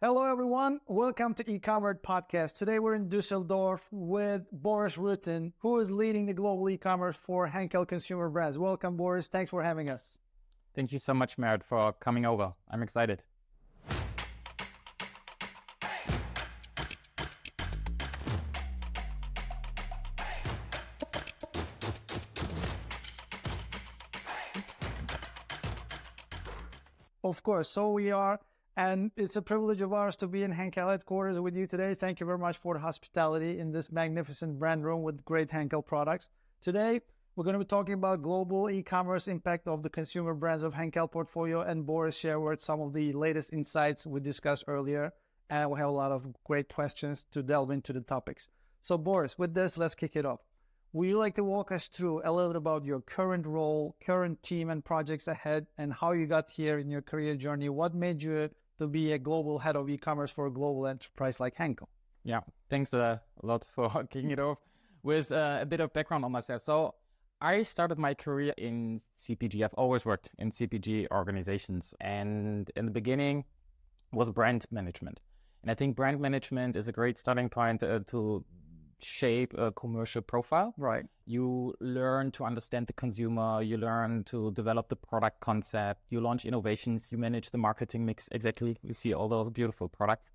Hello, everyone. Welcome to 𝐓𝐡𝐚𝐧𝐤 podcast. Today we're in Düsseldorf with Boris Rütten, who is leading the global e-commerce for Henkel Consumer Brands. Welcome, Boris. Thanks for having us. Thank you so much, Mert, for coming over. I'm excited. Of course, so we are. And it's a privilege of ours to be in Henkel headquarters with you today. Thank you very much for the hospitality in this magnificent brand room with great Henkel products. Today, we're going to be talking about global e-commerce impact of the consumer brands of Henkel portfolio, and Boris shared with some of the latest insights we discussed earlier. And we have a lot of great questions to delve into the topics. So Boris, with this, let's kick it off. Would you like to walk us through a little bit about your current role, current team and projects ahead, and how you got here in your career journey? What made you to be a global head of e-commerce for a global enterprise like Henkel? Yeah, thanks a lot for kicking it off with a bit of background on myself. So I started my career in CPG. I've always worked in CPG organizations, and in the beginning was brand management. And I think brand management is a great starting point to shape a commercial profile. Right. You learn to understand the consumer, you learn to develop the product concept, you launch innovations, you manage the marketing mix. Exactly. You see all those beautiful products.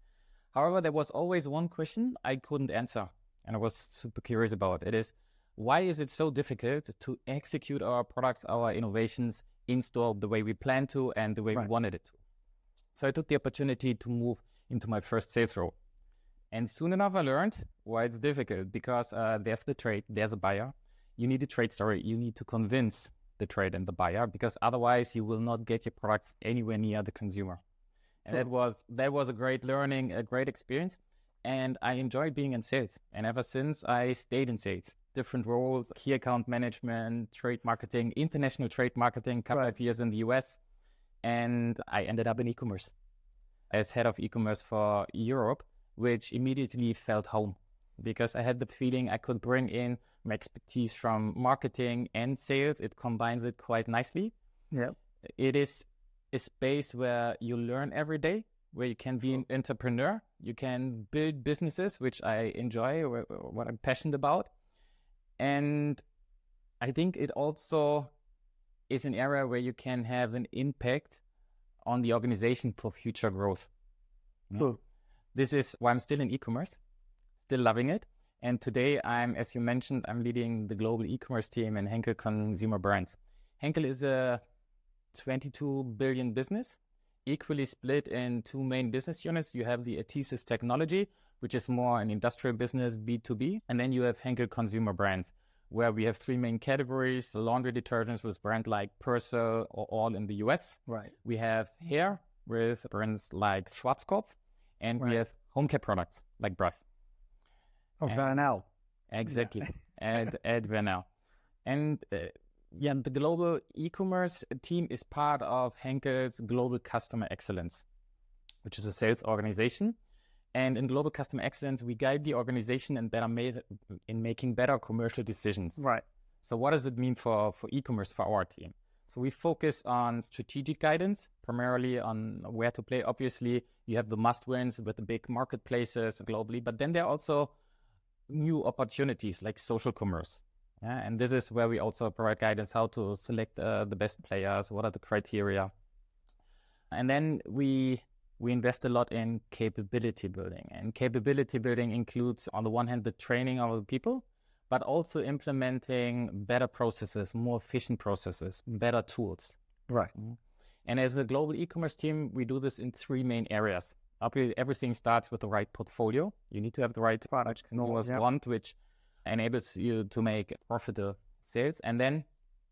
However, there was always one question I couldn't answer, and I was super curious about. It is, why is it so difficult to execute our products, our innovations in store the way we planned to and the way we wanted it to? So I took the opportunity to move into my first sales role. And soon enough, I learned why it's difficult, because there's the trade, there's a buyer. You need a trade story. You need to convince the trade and the buyer, because otherwise you will not get your products anywhere near the consumer. And that was a great learning, a great experience. And I enjoyed being in sales. And ever since, I stayed in sales. Different roles, key account management, trade marketing, international trade marketing, couple of years in the US. And I ended up in e-commerce as head of e-commerce for Europe, which immediately felt home, because I had the feeling I could bring in my expertise from marketing and sales. It combines it quite nicely. Yeah. It is a space where you learn every day, where you can be an entrepreneur, you can build businesses, which I enjoy, or what I'm passionate about. And I think it also is an area where you can have an impact on the organization for future growth. True. This is why I'm still in e-commerce, still loving it. And today as you mentioned, I'm leading the global e-commerce team in Henkel Consumer Brands. Henkel is a 22 billion business, equally split in two main business units. You have the adhesives technology, which is more an industrial business, B2B. And then you have Henkel Consumer Brands, where we have three main categories: laundry detergents with brands like Persil or All in the US. Right. We have hair with brands like 𝐓𝐡𝐚𝐧𝐤. And we have home care products like Bref. Oh, Vernel. Exactly. Yeah. and Vernel. And the global e-commerce team is part of Henkel's Global Customer Excellence, which is a sales organization. And in Global Customer Excellence, we guide the organization in making better commercial decisions. Right. So what does it mean for e-commerce for our team? So we focus on strategic guidance, primarily on where to play. Obviously, you have the must-wins with the big marketplaces globally, but then there are also new opportunities like social commerce. Yeah? And this is where we also provide guidance how to select the best players, what are the criteria. And then we invest a lot in capability building. And capability building includes, on the one hand, the training of the people, but also implementing better processes, more efficient processes, better tools. Right. And as a global e-commerce team, we do this in three main areas. Obviously, everything starts with the right portfolio. You need to have the right product consumers want, which enables you to make profitable sales. And then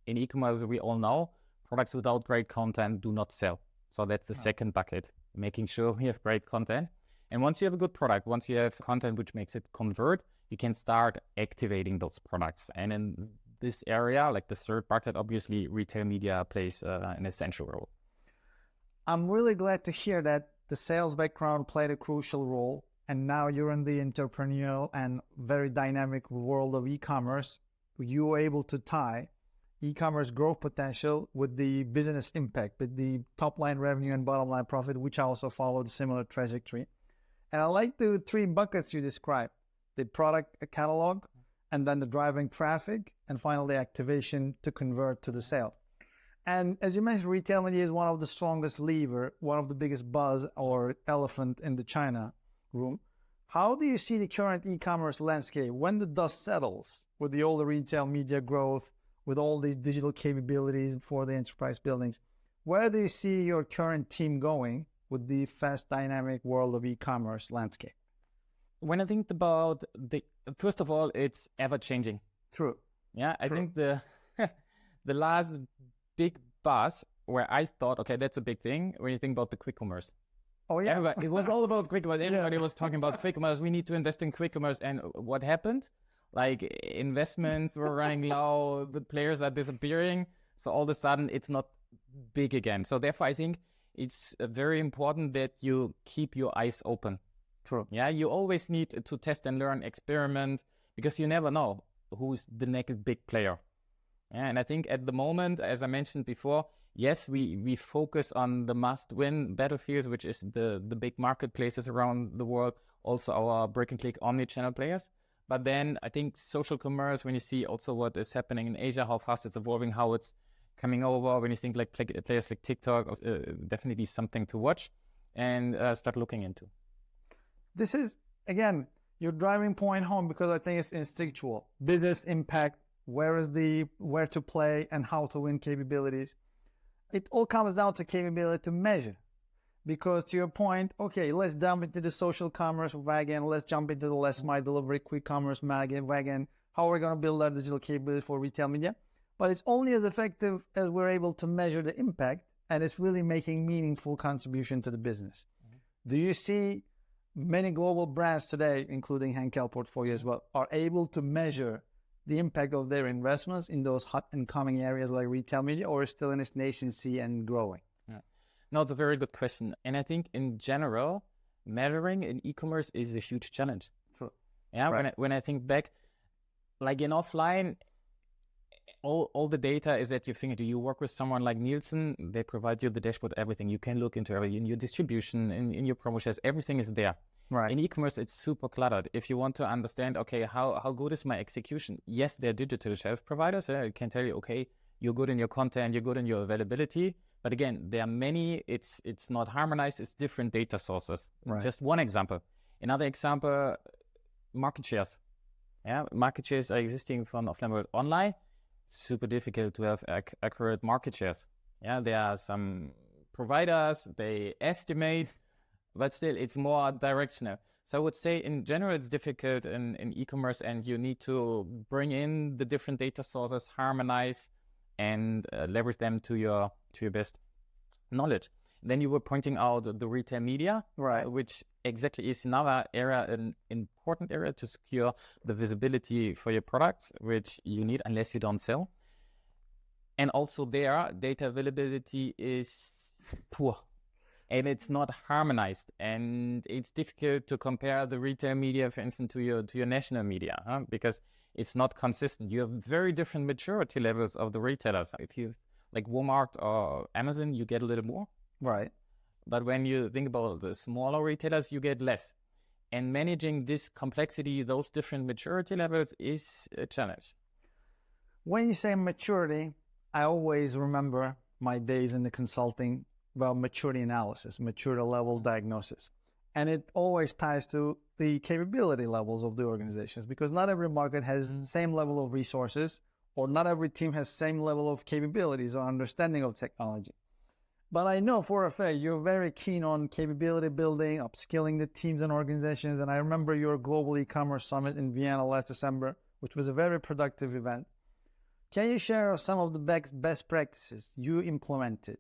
in e-commerce, we all know products without great content do not sell. So that's the second bucket, making sure we have great content. And once you have a good product, once you have content which makes it convert, you can start activating those products. And in this area, like the third bucket, obviously retail media plays an essential role. I'm really glad to hear that the sales background played a crucial role, and now you're in the entrepreneurial and very dynamic world of e-commerce. You were able to tie e-commerce growth potential with the business impact, with the top line revenue and bottom line profit, which also followed a similar trajectory. And I like the three buckets you described: the product catalog, and then the driving traffic, and finally activation to convert to the sale. And as you mentioned, retail media is one of the strongest lever, one of the biggest buzz or elephant in the China room. How do you see the current e-commerce landscape when the dust settles with the older retail media growth, with all these digital capabilities for the enterprise buildings? Where do you see your current team going with the fast dynamic world of e-commerce landscape? When I think about first of all, it's ever changing. True. Yeah, I think the the last big buzz where I thought, okay, that's a big thing when you think about the quick commerce. Oh yeah. It was all about quick commerce. Everybody was talking about quick commerce. We need to invest in quick commerce. And what happened? Like investments were running low, the players are disappearing. So all of a sudden it's not big again. So therefore I think it's very important that you keep your eyes open. True. Yeah, you always need to test and learn, experiment, because you never know who's the next big player. Yeah, and I think at the moment, as I mentioned before, yes, we focus on the must-win battlefields, which is the big marketplaces around the world, also our brick-and-click omni-channel players. But then I think social commerce, when you see also what is happening in Asia, how fast it's evolving, how it's coming over, when you think like players like TikTok, definitely something to watch and start looking into. This is, again, your driving point home, because I think it's instinctual. Business impact, where to play and how to win capabilities. It all comes down to capability to measure. Because to your point, okay, let's jump into the social commerce wagon. Let's jump into the last mile delivery, quick commerce wagon. How are we going to build our digital capability for retail media? But it's only as effective as we're able to measure the impact, and it's really making meaningful contribution to the business. Mm-hmm. Do you see many global brands today, including Henkel portfolio as well, are able to measure the impact of their investments in those hot and coming areas like retail media, or is still in its nascency and growing? Yeah. No, it's a very good question. And I think in general, measuring in e-commerce is a huge challenge. True. Yeah, right. When I think back, like in offline, all the data is at your fingertips. You work with someone like Nielsen, they provide you the dashboard, everything. You can look into everything, in your distribution, in your promotions, everything is there. Right. In e-commerce, it's super cluttered. If you want to understand, okay, how good is my execution? Yes, they're digital shelf providers. I can tell you, okay, you're good in your content, you're good in your availability. But again, there are many, it's not harmonized, it's different data sources. Right. Just one example. Another example, market shares. Yeah, market shares are existing from offline world. Online, super difficult to have accurate market shares. Yeah, there are some providers, they estimate, but still it's more directional. So I would say in general, it's difficult in e-commerce, and you need to bring in the different data sources, harmonize, and leverage them to your best knowledge. Then you were pointing out the retail media, right, which exactly is another area, an important area to secure the visibility for your products, which you need unless you don't sell. And also there, data availability is poor. And it's not harmonized, and it's difficult to compare the retail media, for instance, to your national media, because it's not consistent. You have very different maturity levels of the retailers. If you like Walmart or Amazon, you get a little more, right? But when you think about the smaller retailers, you get less. And managing this complexity, those different maturity levels, is a challenge. When you say maturity, I always remember my days in the consulting about maturity analysis, maturity level diagnosis. And it always ties to the capability levels of the organizations, because not every market has the same level of resources, or not every team has same level of capabilities or understanding of technology. But I know for a fact you're very keen on capability building, upskilling the teams and organizations. And I remember your Global E-commerce Summit in Vienna last December, which was a very productive event. Can you share some of the best practices you implemented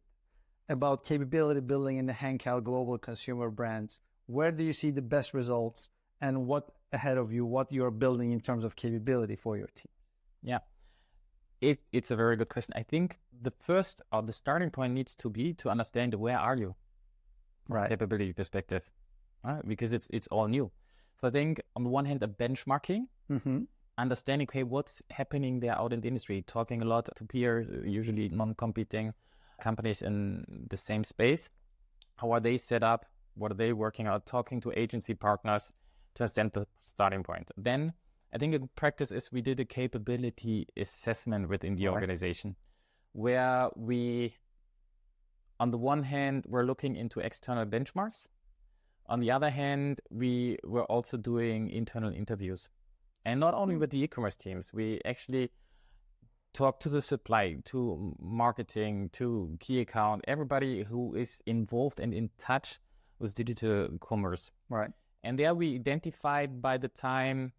about capability building in the Henkel Global Consumer Brands? Where do you see the best results, and what ahead of you, what you're building in terms of capability for your team? Yeah, it's a very good question. I think the first or the starting point needs to be to understand where are you from a capability perspective, because it's all new. So I think on the one hand, a benchmarking understanding, okay, what's happening there out in the industry, talking a lot to peers, usually non-competing companies in the same space. How are they set up? What are they working out? Talking to agency partners to understand the starting point. Then I think a good practice is we did a capability assessment within the organization, where we, on the one hand, we're looking into external benchmarks. On the other hand, we were also doing internal interviews. And not only with the e-commerce teams, we actually talked to the supply, to marketing, to key account, everybody who is involved and in touch with digital commerce. Right. And there we identified by the time,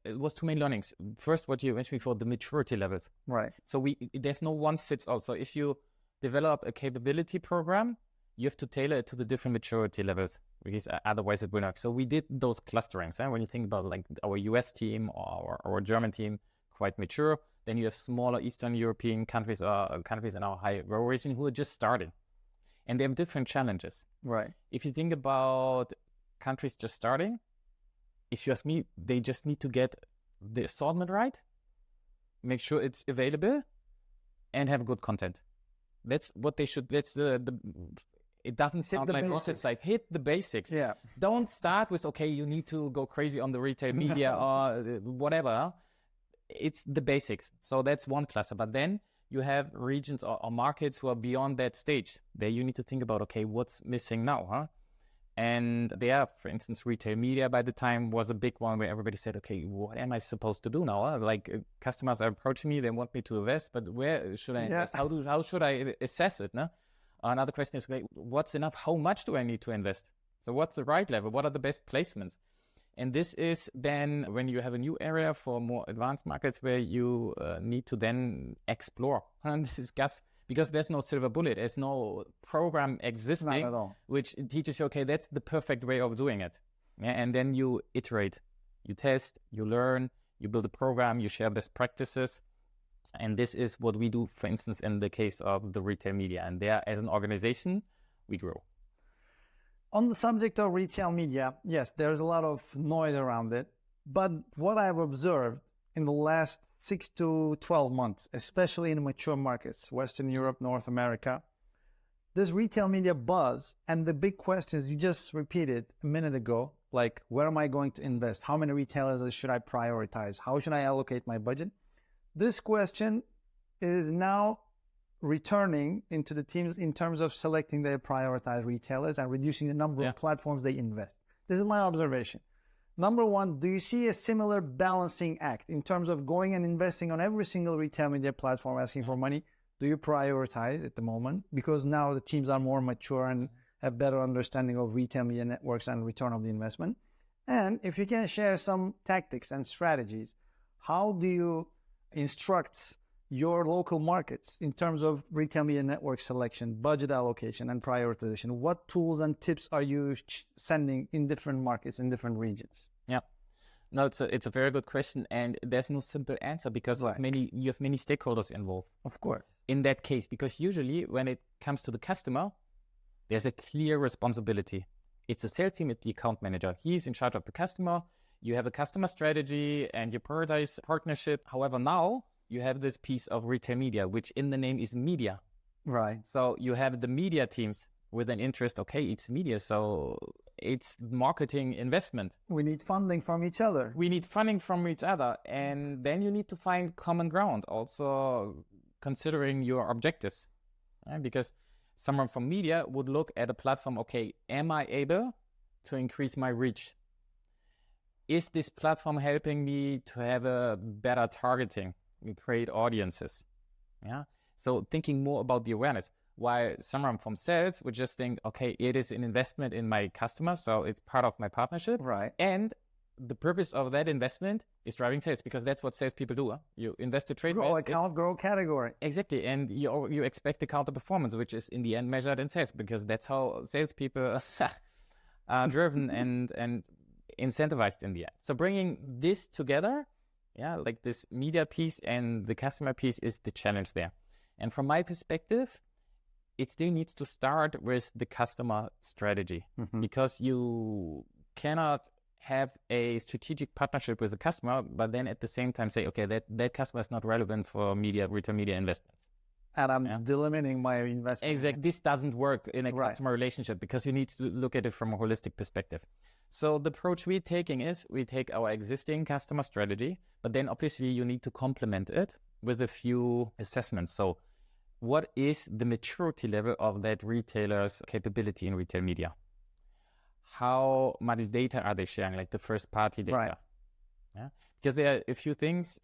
it was two main learnings. First, what you mentioned before, the maturity levels. Right. So there's no one fits all. So if you develop a capability program, you have to tailor it to the different maturity levels, because otherwise it will not. So we did those clusterings. When you think about like our US team or our German team, quite mature. Then you have smaller Eastern European countries or countries in our high growth region who are just starting. And they have different challenges. Right. If you think about countries just starting, if you ask me, they just need to get the assortment right, make sure it's available, and have good content. That's what they should. That's it doesn't sound like rocket like hit the basics. Yeah. Don't start with, okay, you need to go crazy on the retail media or whatever. It's the basics. So that's one cluster. But then you have regions or markets who are beyond that stage. There you need to think about, okay, what's missing now, huh? And there, for instance, retail media by the time was a big one where everybody said, okay, what am I supposed to do now? Huh? Like customers are approaching me, they want me to invest, but where should I invest? How should I assess it? No? Another question is, okay, what's enough? How much do I need to invest? So what's the right level? What are the best placements? And this is then when you have a new area for more advanced markets where you need to then explore and discuss, because there's no silver bullet. There's no program existing Not at all. which teaches you, okay, that's the perfect way of doing it. Yeah, and then you iterate, you test, you learn, you build a program, you share best practices. And this is what we do, for instance, in the case of the retail media. And there, as an organization, we grow. On the subject of retail media, yes, there's a lot of noise around it. But what I've observed in the last 6 to 12 months, especially in mature markets, Western Europe, North America, this retail media buzz and the big questions you just repeated a minute ago, like where am I going to invest? How many retailers should I prioritize? How should I allocate my budget? This question is now returning into the teams in terms of selecting their prioritized retailers and reducing the number of platforms they invest. This is my observation. Number one, do you see a similar balancing act in terms of going and investing on every single retail media platform asking for money? Do you prioritize at the moment? Because now the teams are more mature and have better understanding of retail media networks and return of the investment. And if you can share some tactics and strategies, how do you instruct your local markets in terms of retail media network selection, budget allocation, and prioritization? What tools and tips are you sending in different markets, in different regions? Yeah, no, it's a very good question, and there's no simple answer because you have many stakeholders involved. Of course. In that case, because usually when it comes to the customer, there's a clear responsibility. It's a sales team, it's the account manager. He's in charge of the customer. You have a customer strategy and you prioritize partnership. However, now you have this piece of retail media, which in the name is media. Right. So you have the media teams with an interest, okay, it's media, so it's marketing investment. We need funding from each other. We need funding from each other. And then you need to find common ground, also considering your objectives. Because someone from media would look at a platform, okay, am I able to increase my reach? Is this platform helping me to have a better targeting? We create audiences. Yeah. So thinking more about the awareness, while someone from sales would just think, okay, it is an investment in my customer, so it's part of my partnership. Right. And the purpose of that investment is driving sales, because that's what salespeople do. Huh? You invest to trade. Grow account, grow category. Exactly. And you expect the counter performance, which is in the end measured in sales, because that's how salespeople are driven and incentivized in the end. So bringing this together, like this media piece and the customer piece is the challenge there. And from my perspective, it still needs to start with the customer strategy, because you cannot have a strategic partnership with the customer, but then at the same time say, okay, that customer is not relevant for retail media investments. And I'm delimiting my investment. Exactly. This doesn't work in a customer relationship because you need to look at it from a holistic perspective. So the approach we're taking is we take our existing customer strategy, but then obviously you need to complement it with a few assessments. So what is the maturity level of that retailer's capability in retail media? How much data are they sharing, like the first party data? Right. Yeah? Because there are a few things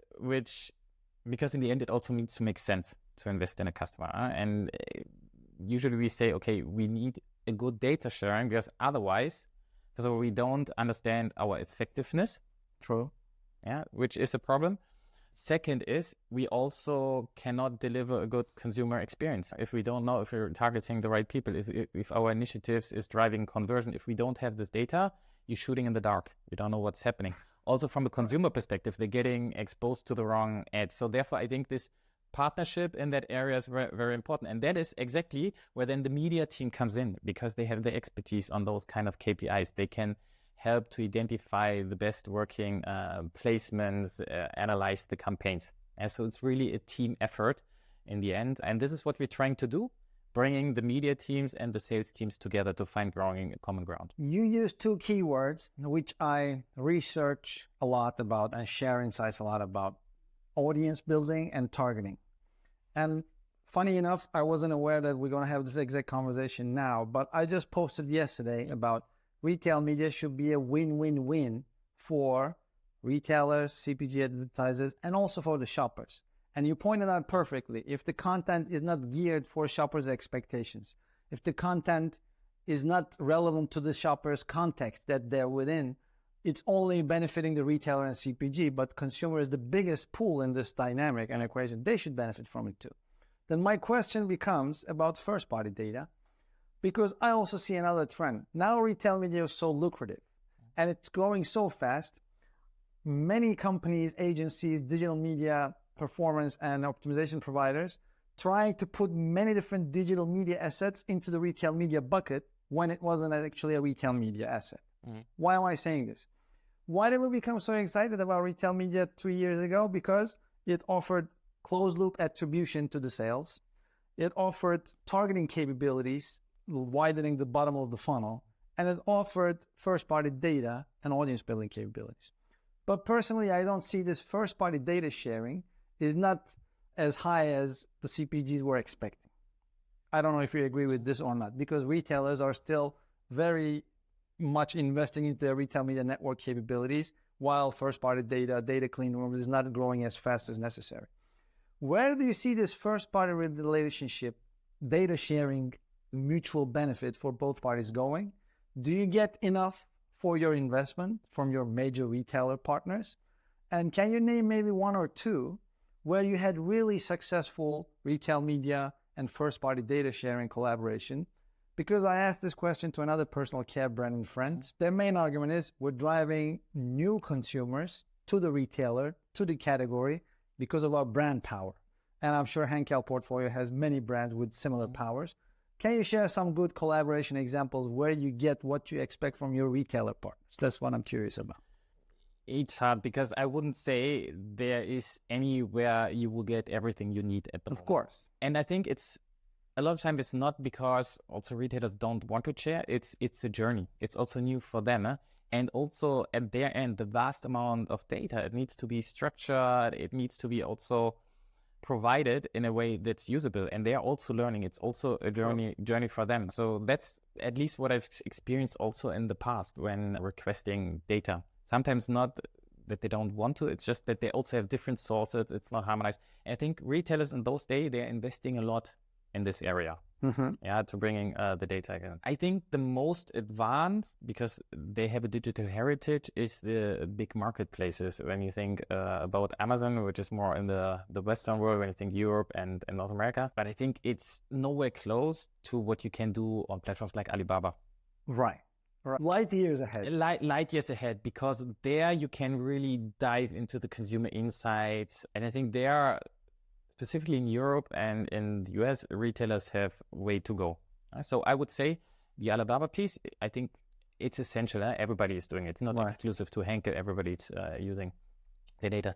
because in the end it also needs to make sense to invest in a customer. And usually we say, okay, we need a good data sharing because otherwise, we don't understand our effectiveness. True. Yeah, which is a problem. Second is we also cannot deliver a good consumer experience if we don't know if we're targeting the right people, if our initiatives is driving conversion. If we don't have this data, you're shooting in the dark. You don't know what's happening. Also from a consumer perspective, they're getting exposed to the wrong ads. So therefore, I think this partnership in that area is very, very important. And that is exactly where then the media team comes in, because they have the expertise on those kind of KPIs. They can help to identify the best working placements, analyze the campaigns. And so it's really a team effort in the end. And this is what we're trying to do, bringing the media teams and the sales teams together to find common ground. You use two keywords, which I research a lot about and share insights a lot about: audience building and targeting. And funny enough, I wasn't aware that we're going to have this exact conversation now, but I just posted yesterday about retail media should be a win-win-win for retailers, CPG advertisers, and also for the shoppers. And you pointed out perfectly, if the content is not geared for shoppers' expectations, if the content is not relevant to the shopper's context that they're within, it's only benefiting the retailer and CPG, but consumer is the biggest pool in this dynamic and equation. They should benefit from it too. Then my question becomes about first-party data, because I also see another trend. Now retail media is so lucrative and it's growing so fast. Many companies, agencies, digital media performance and optimization providers trying to put many different digital media assets into the retail media bucket when it wasn't actually a retail media asset. Why am I saying this? Why did we become so excited about retail media 3 years ago? Because it offered closed loop attribution to the sales. It offered targeting capabilities, widening the bottom of the funnel, and it offered first-party data and audience building capabilities. But personally, I don't see this first-party data sharing is not as high as the CPGs were expecting. I don't know if you agree with this or not, because retailers are still very much investing into their retail media network capabilities, while first-party data clean rooms is not growing as fast as necessary. Where do you see this first-party relationship, data sharing, mutual benefit for both parties going? Do you get enough for your investment from your major retailer partners? And can you name maybe one or two where you had really successful retail media and first-party data sharing collaboration? Because I asked this question to another personal care brand and friends. Their main argument is we're driving new consumers to the retailer, to the category, because of our brand power. And I'm sure Henkel portfolio has many brands with similar powers. Can you share some good collaboration examples where you get what you expect from your retailer partners? That's what I'm curious about. It's hard because I wouldn't say there is anywhere you will get everything you need at the moment. Of course. And I think it's a lot of time it's not because also retailers don't want to share. It's a journey. It's also new for them. And also at their end, the vast amount of data, it needs to be structured. It needs to be also provided in a way that's usable, and they are also learning. It's also a journey for them. So that's at least what I've experienced also in the past when requesting data. Sometimes not that they don't want to, it's just that they also have different sources. It's not harmonized. And I think retailers in those days, they're investing a lot in this area. To bringing the data again. I think the most advanced, because they have a digital heritage, is the big marketplaces. When you think about Amazon, which is more in the Western world, when you think Europe and North America, but I think it's nowhere close to what you can do on platforms like Alibaba. Right. Light years ahead. Light years ahead, because there you can really dive into the consumer insights. And I think there, specifically in Europe and in the US, retailers have way to go. So I would say the Alibaba piece, I think it's essential. Everybody is doing it. It's not exclusive to Henkel. Everybody's using the data.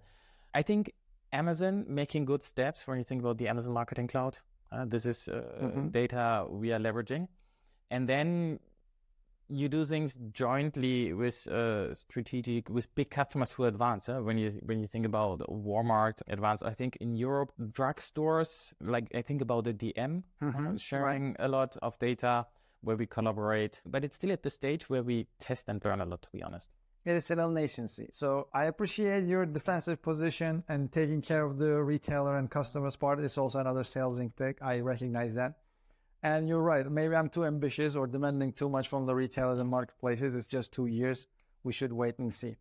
I think Amazon making good steps when you think about the Amazon Marketing Cloud. This is data we are leveraging. And then you do things jointly with with big customers who advance. When you think about Walmart advance, I think in Europe, drugstores, like I think about the DM, sharing a lot of data where we collaborate, but it's still at the stage where we test and learn a lot, to be honest. It is still nascency. So I appreciate your defensive position and taking care of the retailer and customers part. It's also another sales tech. I recognize that. And you're right. Maybe I'm too ambitious or demanding too much from the retailers and marketplaces. It's just 2 years. We should wait and see.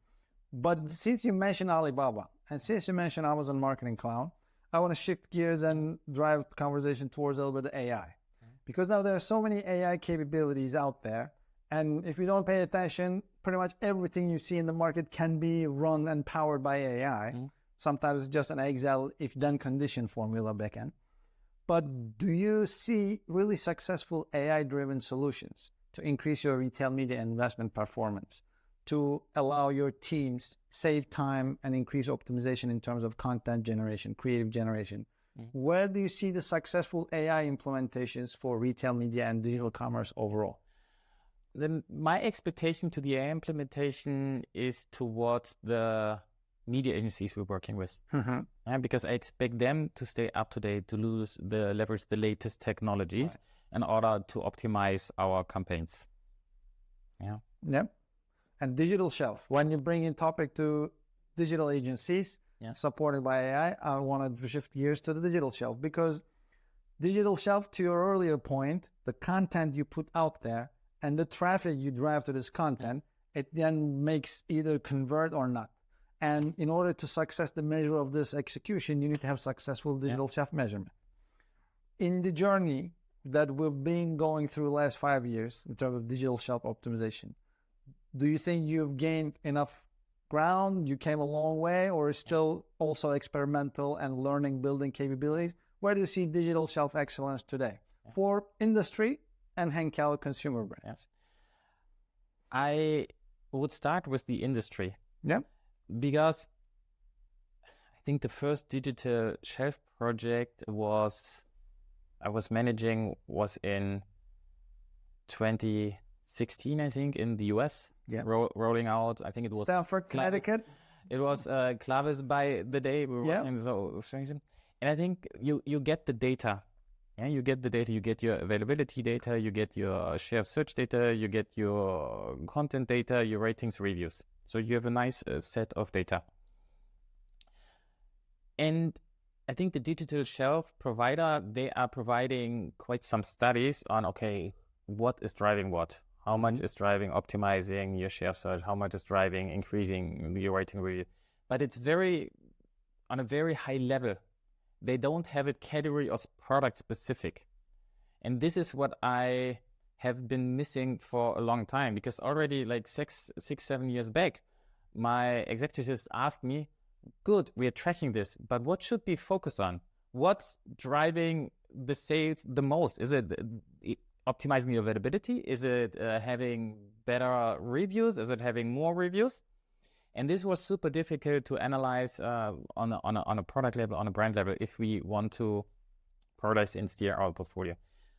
But since you mentioned Alibaba and since you mentioned Amazon Marketing Cloud, I want to shift gears and drive the conversation towards a little bit of AI. Because now there are so many AI capabilities out there. And if you don't pay attention, pretty much everything you see in the market can be run and powered by AI. Sometimes it's just an Excel if-then condition formula backend. But do you see really successful AI-driven solutions to increase your retail media investment performance, to allow your teams save time and increase optimization in terms of content generation, creative generation? Where do you see the successful AI implementations for retail media and digital commerce overall? Then my expectation to the AI implementation is towards the media agencies we're working with. Because I expect them to stay up to date, to leverage the latest technologies in order to optimize our campaigns. And digital shelf. When you bring in topic to digital agencies supported by AI, I want to shift gears to the digital shelf, because digital shelf, to your earlier point, the content you put out there and the traffic you drive to this content, it then makes either convert or not. And in order to success the measure of this execution, you need to have successful digital shelf measurement. In the journey that we've been going through the last 5 years in terms of digital shelf optimization, do you think you've gained enough ground? You came a long way, or is still also experimental and learning, building capabilities? Where do you see digital shelf excellence today for industry and Henkel Consumer Brands? I would start with the industry. Because I think the first digital shelf project I was managing was in 2016, I think, in the US. Rolling out, I think it was Stanford, Connecticut. It was Clavis by the day we were working. And I think you get the data. You get the data, you get your availability data, you get your share of search data, you get your content data, your ratings, reviews. So you have a nice set of data. And I think the digital shelf provider, they are providing quite some studies on, what is driving what? How much is driving optimizing your share of search? How much is driving increasing your rating review? But it's on a very high level. They don't have it category or product specific. And this is what I have been missing for a long time, because already like 7 years back, my executives asked me, good, we are tracking this, but what should we focus on? What's driving the sales the most? Is it optimizing the availability? Is it having better reviews? Is it having more reviews? And this was super difficult to analyze on a product level, on a brand level, if we want to prioritize and steer our portfolio.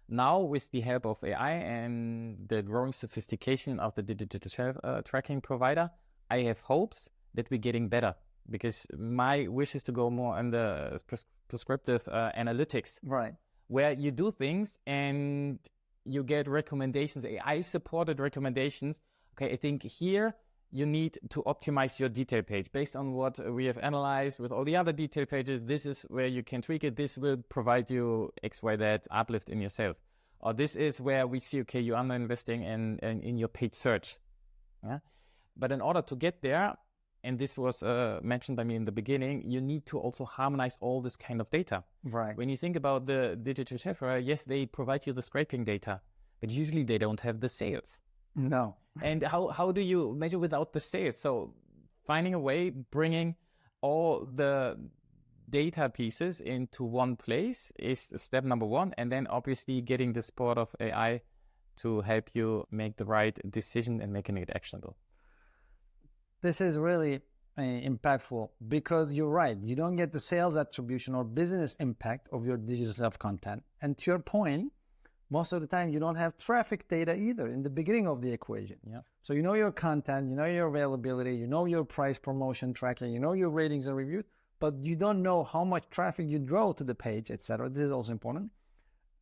Now, with the help of AI and the growing sophistication of the digital shelf tracking provider, I have hopes that we're getting better, because my wish is to go more on the prescriptive analytics, where you do things and you get recommendations, AI-supported recommendations. I think here you need to optimize your detail page based on what we have analyzed with all the other detail pages. This is where you can tweak it. This will provide you XYZ uplift in your sales. Or this is where we see, you're under-investing in your paid search. But in order to get there, and this was mentioned by me in the beginning, you need to also harmonize all this kind of data. When you think about the digital shelf, yes, they provide you the scraping data, but usually they don't have the sales. No. And how do you measure without the sales? So finding a way, bringing all the data pieces into one place is step number one. And then obviously getting the support of AI to help you make the right decision and making it actionable. This is really impactful because you're right. You don't get the sales attribution or business impact of your digital self-content. And to your point, most of the time you don't have traffic data either in the beginning of the equation. Yeah. So you know your content, you know your availability, you know your price promotion tracking, you know your ratings and reviews, but you don't know how much traffic you drove to the page, etc. This is also important.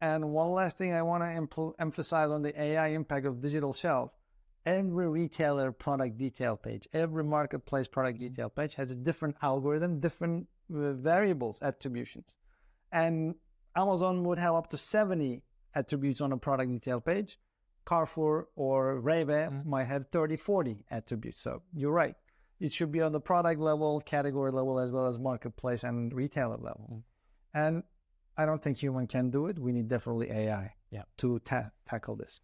And one last thing I want to emphasize on the AI impact of digital shelf. Every retailer product detail page, every marketplace product detail page has a different algorithm, different variables, attributions. And Amazon would have up to 70 attributes on a product detail page. Carrefour or 𝐓𝐴 might have 30, 40 attributes. So you're right. It should be on the product level, category level, as well as marketplace and retailer level. And I don't think human can do it. We need definitely AI to tackle this.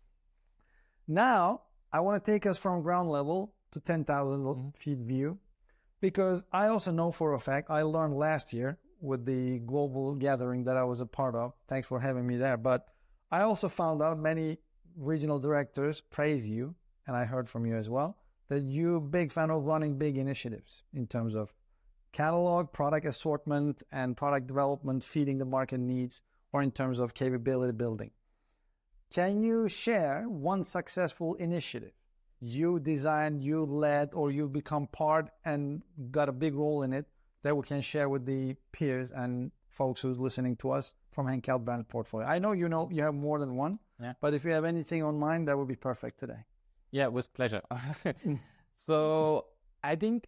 Now, I want to take us from ground level to 10,000 feet view, because I also know for a fact, I learned last year with the global gathering that I was a part of. Thanks for having me there. But I also found out many regional directors praise you, and I heard from you as well, that you're a big fan of running big initiatives in terms of catalog, product assortment, and product development, feeding the market needs, or in terms of capability building. Can you share one successful initiative you designed, you led, or you become part and got a big role in it that we can share with the peers and folks who's listening to us from Henkel brand portfolio? I know you have more than one, but if you have anything on mind, that would be perfect today. Yeah, with pleasure. So I think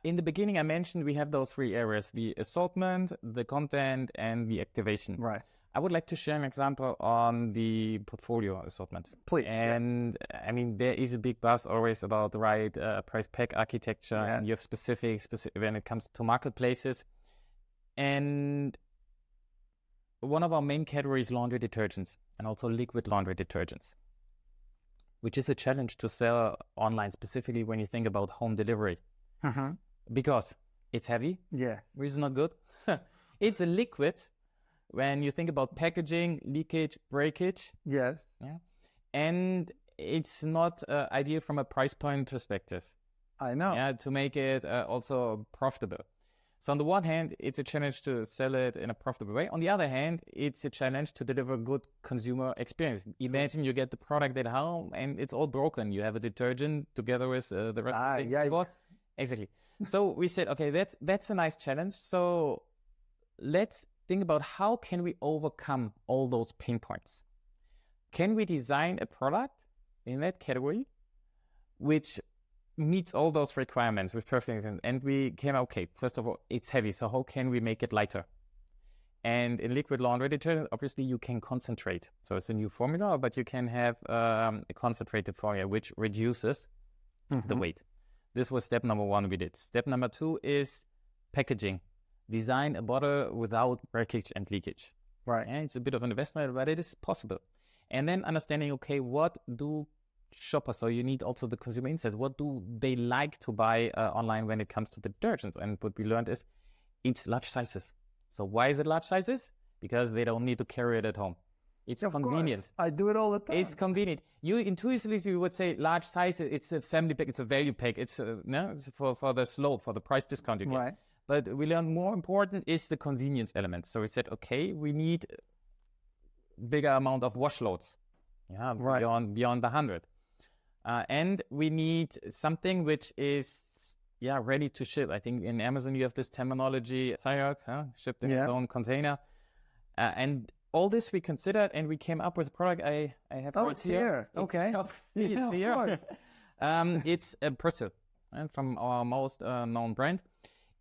in the beginning, I mentioned we have those three areas: the assortment, the content, and the activation. Right. I would like to share an example on the portfolio assortment. Please. And I mean, there is a big buzz always about the right price pack architecture, and you have specific when it comes to marketplaces. And one of our main categories is laundry detergents, and also liquid laundry detergents, which is a challenge to sell online, specifically when you think about home delivery. Because it's heavy, which is not good. It's a liquid. When you think about packaging, leakage, breakage. And it's not ideal from a price point perspective. I know. To make it also profitable. So on the one hand, it's a challenge to sell it in a profitable way. On the other hand, it's a challenge to deliver good consumer experience. Imagine you get the product at home and it's all broken. You have a detergent together with the rest of the things. Exactly. So we said, okay, that's a nice challenge. So let's think about how can we overcome all those pain points. Can we design a product in that category which meets all those requirements with perfect? And we came, okay, first of all, it's heavy, so how can we make it lighter? And in liquid laundry detergent, obviously you can concentrate. So it's a new formula, but you can have a concentrated formula which reduces the weight. This was step number one we did. Step number two is packaging. Design a bottle without breakage and leakage. Right. And it's a bit of an investment, but it is possible. And then understanding, okay, what do shoppers, so you need also the consumer insights, what do they like to buy online when it comes to detergents? And what we learned is it's large sizes. So why is it large sizes? Because they don't need to carry it at home. It's convenient. I do it all the time. It's convenient. You intuitively would say large sizes, it's a family pack, it's a value pack, it's for the slope, for the price discount you get. Right. But we learned more important is the convenience element. So we said, okay, we need bigger amount of wash loads, beyond the 100. And we need something which is ready to ship. I think in Amazon you have this terminology, shipped in its own container. And all this we considered, and we came up with a product I have it's here. Okay. It's a pretzel from our most known brand.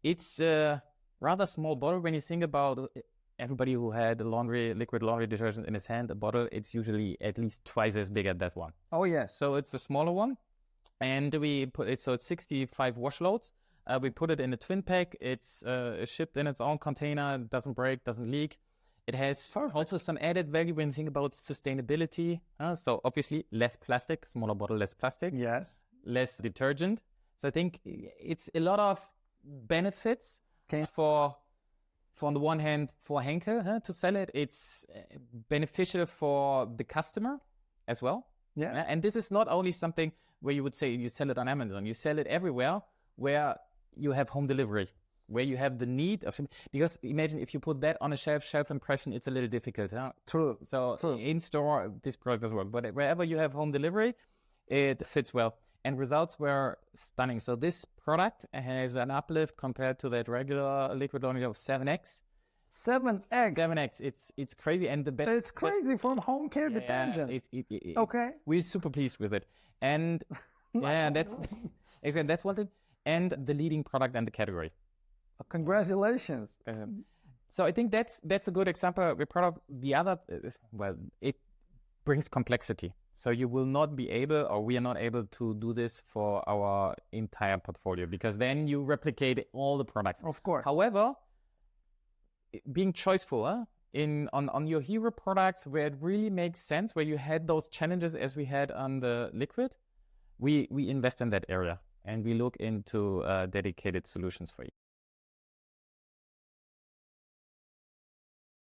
It's a rather small bottle. When you think about everybody who had a liquid laundry detergent in his hand, a bottle, it's usually at least twice as big as that one. Oh, yes. So it's a smaller one. And we put it, so it's 65 wash loads. We put it in a twin pack. It's shipped in its own container, doesn't break, doesn't leak. It has also some added value when you think about sustainability. So obviously less plastic, smaller bottle, less plastic. Yes. Less detergent. So I think it's a lot of benefits for on the one hand for Henkel to sell it. It's beneficial for the customer as well. Yeah. And this is not only something where you would say you sell it on Amazon, you sell it everywhere where you have home delivery, where you have the need of, because imagine if you put that on a shelf impression, it's a little difficult. Huh? True. So in store, this product doesn't work, but wherever you have home delivery, it fits well. And results were stunning. So this product has an uplift compared to that regular liquid laundry of 7x. 7x. 7x. It's crazy. And the best. It's crazy for home care detergent. Okay. We're super pleased with it. And yeah, that's one thing. And the leading product in the category. Congratulations. So I think that's a good example. We're proud of the other. Well, it brings complexity. So you will not be able, or we are not able to do this for our entire portfolio, because then you replicate all the products. Of course. However, being choiceful on your hero products where it really makes sense, where you had those challenges as we had on the liquid, we invest in that area and we look into dedicated solutions for you.